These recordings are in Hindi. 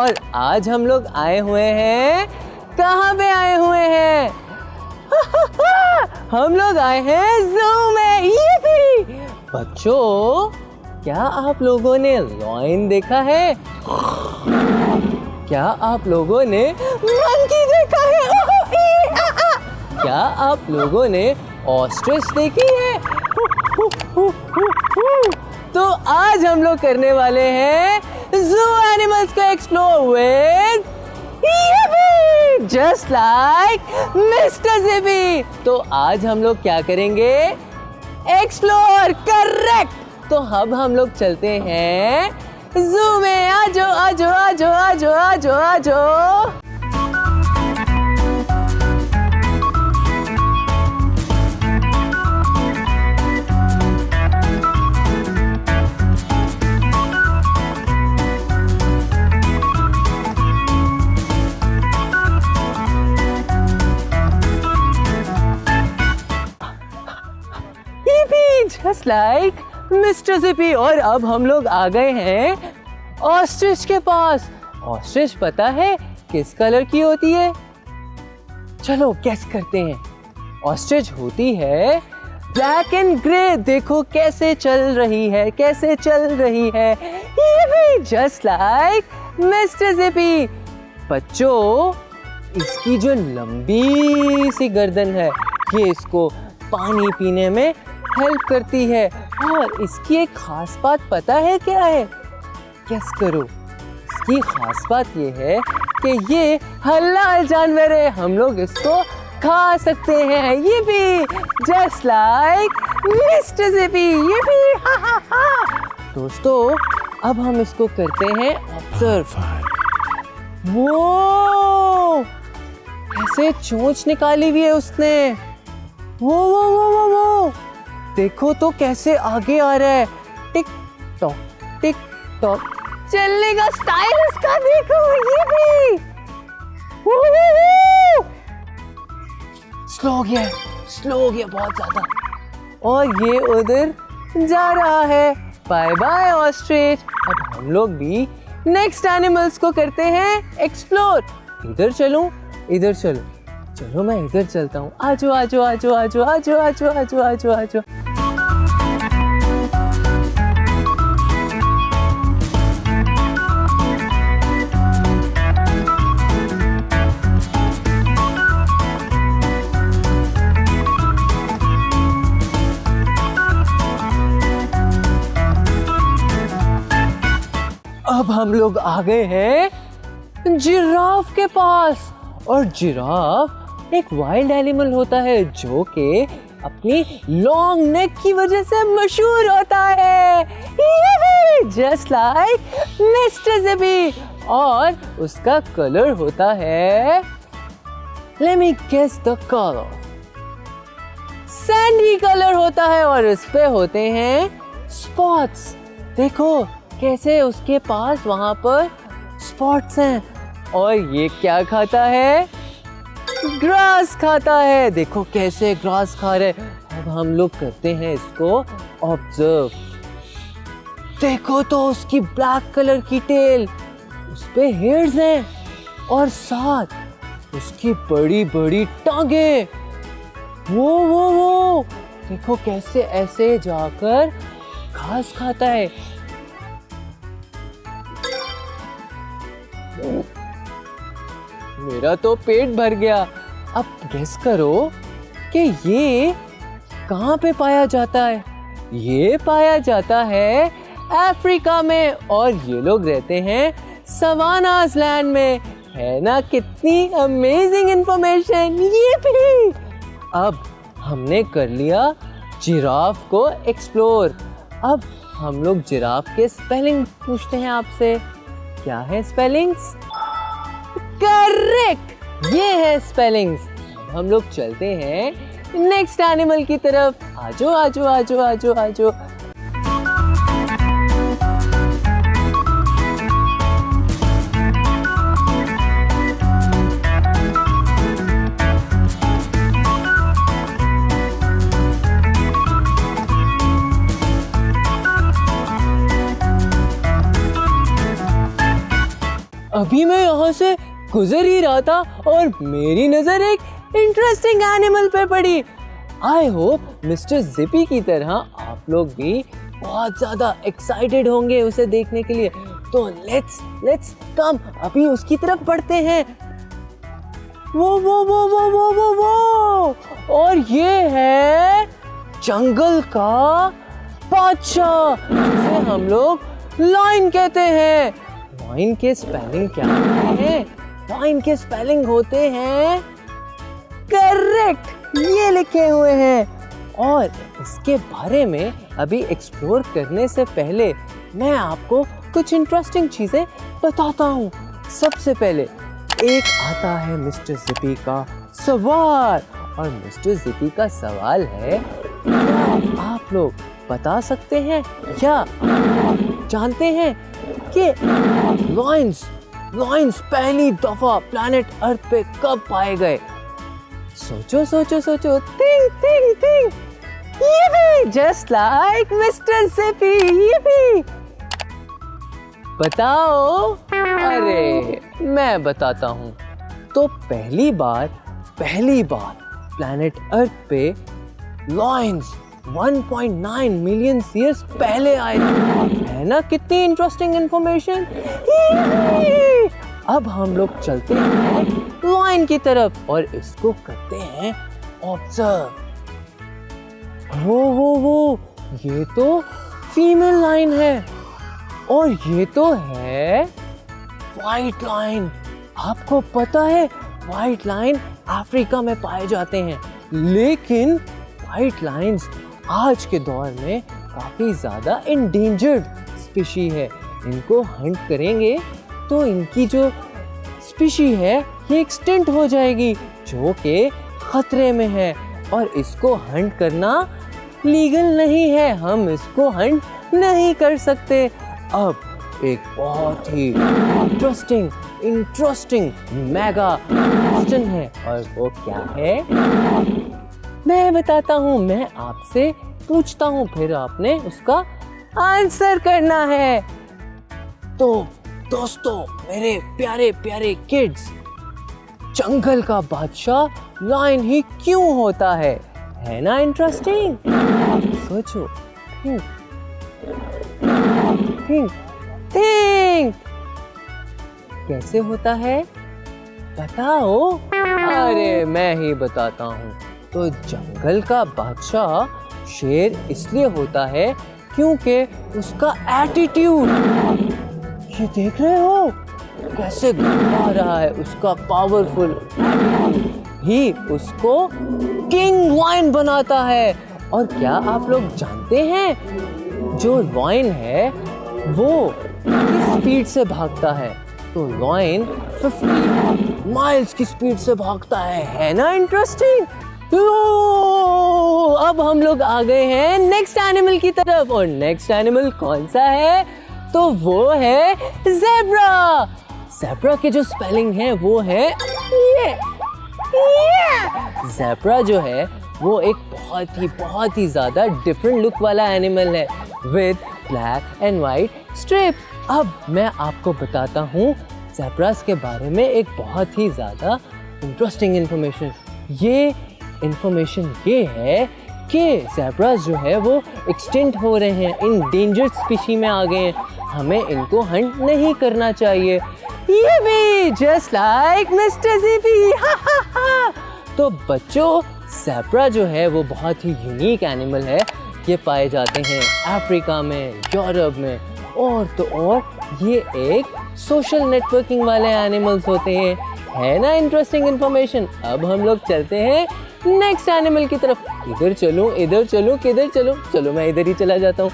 और आज हम लोग आए हुए हैं, कहाँ पे आए हुए हैं? हम लोग आए हैं ज़ू में। ये भी बच्चों, क्या आप लोगों ने लायन देखा है? क्या आप लोगों ने मंकी देखा है? क्या आप लोगों ने ऑस्ट्रिच देखी है? तो आज हम लोग करने वाले हैं ज़ू एनिमल्स को explore with just like Mister Zippy. तो आज हम लोग क्या करेंगे? एक्सप्लोर। करेक्ट। तो अब हम लोग चलते हैं ज़ू में। आजो आजो आजो आजो आजो आजो। Just like Mister Zippy. और अब हम लोग आ गए हैं ऑस्ट्रिच के पास। ऑस्ट्रिच पता है किस कलर की होती है? चलो गेस करते हैं। ऑस्ट्रिच होती है ब्लैक एंड ग्रे। देखो कैसे चल रही है, कैसे चल रही है। ये भी जस्ट लाइक मिस्टर ज़िपी। बच्चों, इसकी जो लंबी सी गर्दन है, ये इसको पानी पीने में हेल्प करती है। और इसकी एक खास बात पता है क्या है? गेस करो। इसकी खास बात ये है कि ये हलाल जानवर है, हम लोग इसको खा सकते हैं। ये भी जस्ट लाइक मिस्टर ज़िपी। ये भी हा हा हा। दोस्तों, अब हम इसको करते हैं ऑब्जर्व। वो कैसे चोंच निकाली हुई है उसने। वो देखो तो कैसे आगे आ रहा है। टिक टॉक चलने का स्टाइल इसका देखो। ये भी स्लो हो गया बहुत ज्यादा। और ये उधर जा रहा है। Bye bye ostrich. अब हम लोग भी नेक्स्ट एनिमल्स को करते हैं एक्सप्लोर। इधर चलूं? इधर चलो मैं इधर चलता हूँ। आजो आजो आजो आजो आजो आजो आजो आजो आजो। अब हम लोग आ गए हैं जिराफ के पास। और जिराफ एक वाइल्ड एनिमल होता है जो कि अपनी लॉन्ग नेक की वजह से मशहूर होता है। Just like Mister Zippy. और उसका कलर होता है, let me guess the colour, sandy colour होता है। और इस पे होते हैं स्पॉट्स। देखो कैसे उसके पास वहां पर स्पॉट्स हैं। और ये क्या खाता है? ग्रास खाता है। देखो कैसे ग्रास खा रहे। अब हम लोग करते हैं इसको ऑब्जर्व। देखो तो उसकी ब्लैक कलर की टेल, उस पे हेयर्स हैं और साथ उसकी बड़ी बड़ी टांगे। वो देखो कैसे ऐसे जाकर घास खाता है। मेरा तो पेट भर गया। अब गेस करो कि ये कहाँ पे पाया जाता है? ये पाया जाता है अफ्रीका में। और ये लोग रहते हैं सवानास लैंड में। है ना कितनी अमेजिंग इंफॉर्मेशन। ये भी अब हमने कर लिया जिराफ को एक्सप्लोर। अब हम लोग जिराफ के स्पेलिंग पूछते हैं आपसे। क्या है स्पेलिंग्स? करेक्ट, ये है स्पेलिंग्स। अब हम लोग चलते हैं नेक्स्ट एनिमल की तरफ। आजो आजो आजो आजो आजो। अभी मैं यहाँ से गुजर ही रहा था और मेरी नजर एक इंटरेस्टिंग एनिमल पे पड़ी। आई होप मिस्टर जिपी की तरह आप लोग भी बहुत ज्यादा एक्साइटेड होंगे उसे देखने के लिए। तो लेट्स कम अभी उसकी तरफ बढ़ते हैं। वो और ये है जंगल का बादशाह, जिसे हम लोग लायन कहते हैं। लायन के स्पेलिंग क्या होते हैं? लायन के स्पेलिंग होते हैं करेक्ट, ये लिखे हुए हैं। और इसके बारे में अभी एक्सप्लोर करने से पहले मैं आपको कुछ इंटरेस्टिंग चीजें बताता हूँ। सबसे पहले एक आता है मिस्टर जिपी का सवाल, और मिस्टर जिपी का सवाल है, आप लोग बता सकते हैं या जानते हैं कि लायंस पहली दफा प्लैनेट अर्थ पे कब पाए गए? सोचो, think. Yippee! Just like Mr. Zippy, yippee! बताओ। अरे मैं बताता हूँ। तो पहली बार प्लैनेट अर्थ पे लायंस 1.9 मिलियन ईयर्स पहले आए थे। है ना कितनी इंटरेस्टिंग इंफॉर्मेशन। अब हम लोग चलते हैं लायन की तरफ और इसको करते हैं ऑब्जर्व। वो ये तो फीमेल लायन है और ये तो है व्हाइट लायन। आपको पता है व्हाइट लायन अफ्रीका में पाए जाते हैं, लेकिन व्हाइट लायंस आज के दौर में काफी ज्यादा इंडेंजर्ड स्पीशी है। इनको हंट करेंगे तो इनकी जो स्पीशी है ये एक्सटिंक्ट हो जाएगी, जो कि खतरे में है। और इसको हंट करना लीगल नहीं है, हम इसको हंट नहीं कर सकते। अब एक बहुत ही इंटरेस्टिंग मेगा क्वेश्चन है, और वो क्या है मैं बताता हूँ। मैं आपसे पूछता हूँ, फिर आपने उसका आंसर करना है। तो दोस्तों, मेरे प्यारे प्यारे किड्स, जंगल का बादशाह लायन ही क्यों होता है ना इंटरेस्टिंग? सोचो, थिंक कैसे होता है बताओ। अरे मैं ही बताता हूँ। तो जंगल का बादशाह शेर इसलिए होता है क्योंकि उसका एटीट्यूड, ये देख रहे हो कैसे घुमा रहा है, उसका पावरफुल एटीट्यूड ही उसको किंग लायन बनाता है। और क्या आप लोग जानते हैं जो लायन है वो किस स्पीड से भागता है? तो लायन 50 माइल्स की स्पीड से भागता है ना इंटरेस्टिंग। अब हम लोग आ गए हैं नेक्स्ट एनिमल की तरफ, और नेक्स्ट एनिमल कौन सा है? तो वो है ज़ेब्रा। ज़ेब्रा के जो स्पेलिंग है वो है ये। ज़ेब्रा जो है वो एक बहुत ही ज़्यादा डिफरेंट लुक वाला एनिमल है with black and white strip. अब मैं आपको बताता हूँ ज़ेब्रास के बारे में एक बहुत ही ज़्यादा इंटरेस्टिंग इंफॉर्मेशन। ये इंफॉर्मेशन ये है कि ज़ेब्रास जो है वो एक्सटिंक्ट हो रहे हैं, इंडेंजर्ड स्पीशी में आ गए हैं, हमें इनको हंट नहीं करना चाहिए। ये भी जस्ट लाइक मिस्टर ज़िपी। तो बच्चों, ज़ेब्रा जो है वो बहुत ही यूनिक एनिमल है। ये पाए जाते हैं अफ्रीका में, यूरोप में, और तो और ये एक सोशल नेटवर्किंग वाले एनिमल्स होते हैं। है ना इंटरेस्टिंग इंफॉर्मेशन। अब हम लोग चलते हैं नेक्स्ट एनिमल की तरफ। इधर चलूं किधर चलूं? चलो मैं इधर ही चला जाता हूँ।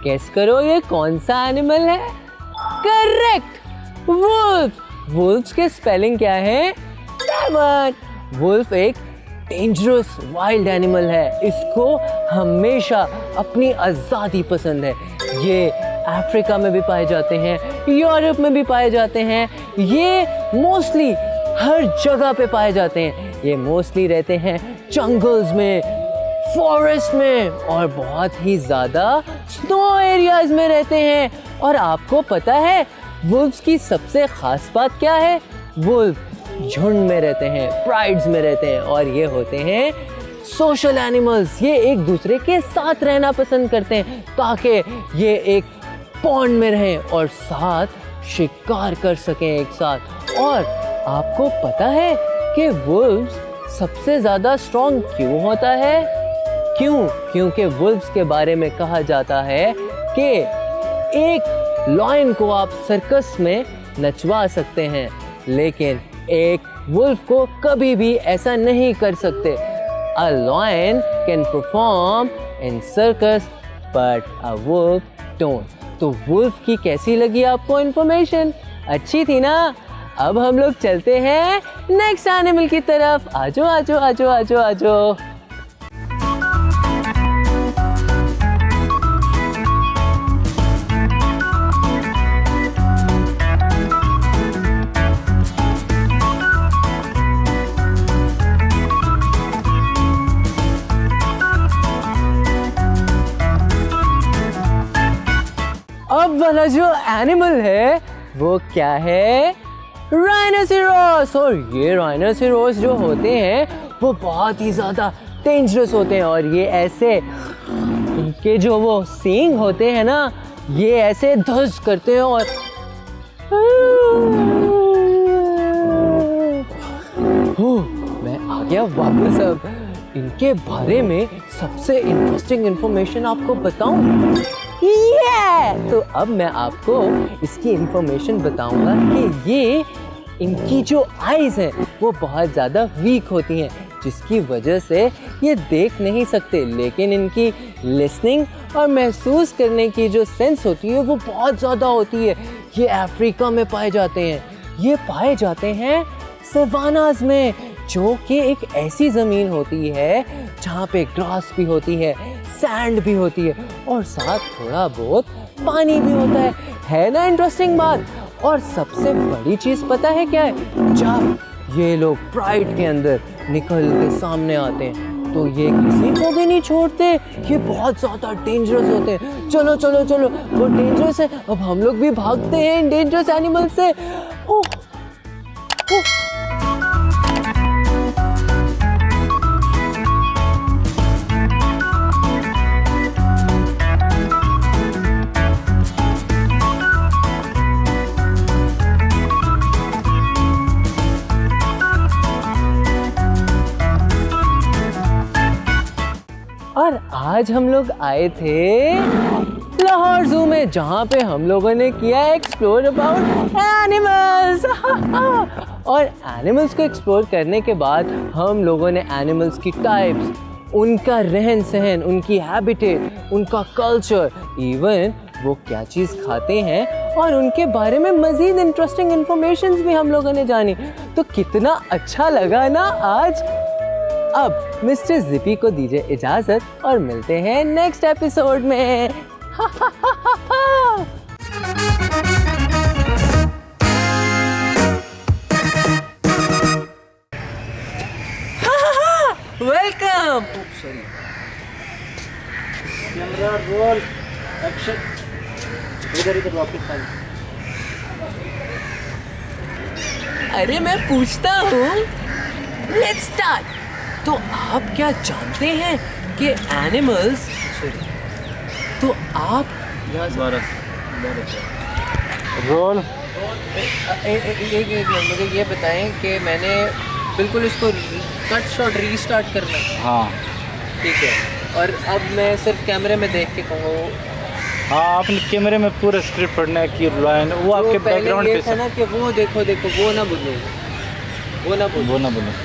गेस करो ये कौन सा एनिमल है? Correct, wolf. वुल्फ के स्पेलिंग क्या है? वुल्फ एक डेंजरस वाइल्ड एनिमल है। इसको हमेशा अपनी आज़ादी पसंद है। ये अफ्रीका में भी पाए जाते हैं, यूरोप में भी पाए जाते हैं, ये मोस्टली हर जगह पे पाए जाते हैं। ये मोस्टली रहते हैं जंगल्स में, फॉरेस्ट में और बहुत ही ज़्यादा स्नो एरियाज में रहते हैं। और आपको पता है वुल्व्स की सबसे ख़ास बात क्या है? वुल्व झुंड में रहते हैं, प्राइड्स में रहते हैं और ये होते हैं सोशल एनिमल्स। ये एक दूसरे के साथ रहना पसंद करते हैं ताकि ये एक पॉन्ड में रहें और साथ शिकार कर सकें एक साथ। और आपको पता है कि वुल्व्स सबसे ज़्यादा स्ट्रॉन्ग क्यों होता है? क्यों? क्योंकि वुल्व्स के बारे में कहा जाता है कि एक लॉयन को आप सर्कस में नचवा सकते हैं, लेकिन एक वुल्फ को कभी भी ऐसा नहीं कर सकते। A lion can perform in circus, but a wolf don't. तो वुल्फ की कैसी लगी आपको इन्फॉर्मेशन? अच्छी थी ना? अब हम लोग चलते हैं नेक्स्ट एनिमल की तरफ। आजो आजो आजो आजो आजो। अब वाला जो एनिमल है वो क्या है? राइनोसेरोस। और ये राइनोसेरोस जो होते हैं वो बहुत ही ज़्यादा डेंजरस होते हैं और ये ऐसे, इनके जो वो सींग होते हैं ना, ये ऐसे धस करते हैं और मैं आ गया वापस। अब इनके बारे में सबसे इंटरेस्टिंग इंफॉर्मेशन आपको बताऊं। तो अब मैं आपको इसकी इंफॉर्मेशन बताऊंगा कि ये इनकी जो आईज हैं वो बहुत ज़्यादा वीक होती हैं, जिसकी वजह से ये देख नहीं सकते, लेकिन इनकी लिसनिंग और महसूस करने की जो सेंस होती है वो बहुत ज़्यादा होती है। ये अफ्रीका में पाए जाते हैं। ये पाए जाते हैं सवानाज में, जो कि एक ऐसी ज़मीन होती है जहाँ पे ग्रास भी होती है, सैंड भी होती है और साथ थोड़ा बहुत पानी भी होता है ना इंटरेस्टिंग बात? और सबसे बड़ी चीज़ पता है क्या है? जब ये लोग प्राइड के अंदर निकल के सामने आते हैं तो ये किसी को भी नहीं छोड़ते। ये बहुत ज़्यादा डेंजरस होते हैं। चलो चलो चलो, वो डेंजरस है, अब हम लोग भी भागते हैं इन डेंजरस एनिमल से। और आज हम लोग आए थे लाहौर ज़ू में, जहाँ पे हम लोगों ने किया एक्सप्लोर अबाउट एनिमल्स। और एनिमल्स को एक्सप्लोर करने के बाद हम लोगों ने एनिमल्स की टाइप्स, उनका रहन सहन, उनकी हैबिटेट, उनका कल्चर, इवन वो क्या चीज़ खाते हैं और उनके बारे में मज़ीद इंटरेस्टिंग इन्फॉर्मेशंस भी हम लोगों ने जानी। तो कितना अच्छा लगा ना आज। अब मिस्टर जिपी को दीजिए इजाज़त और मिलते हैं नेक्स्ट एपिसोड में। वेलकम। Camera roll action. इधर वापस आ। अरे मैं पूछता हूँ, लेट्स स्टार्ट। तो आप क्या जानते हैं कि एनिमल्स, तो आप रोल एक मिनट मुझे ये बताएं कि मैंने बिल्कुल इसको कट शॉट रीस्टार्ट करना है? हाँ ठीक है। और अब मैं सिर्फ कैमरे में देख के कहूँ? हाँ, आपने कैमरे में पूरा स्क्रिप्ट पढ़ना है कि लाइन वो आपके बैकग्राउंड पे था ना कि वो देखो वो ना बोलो, वो ना बोलो।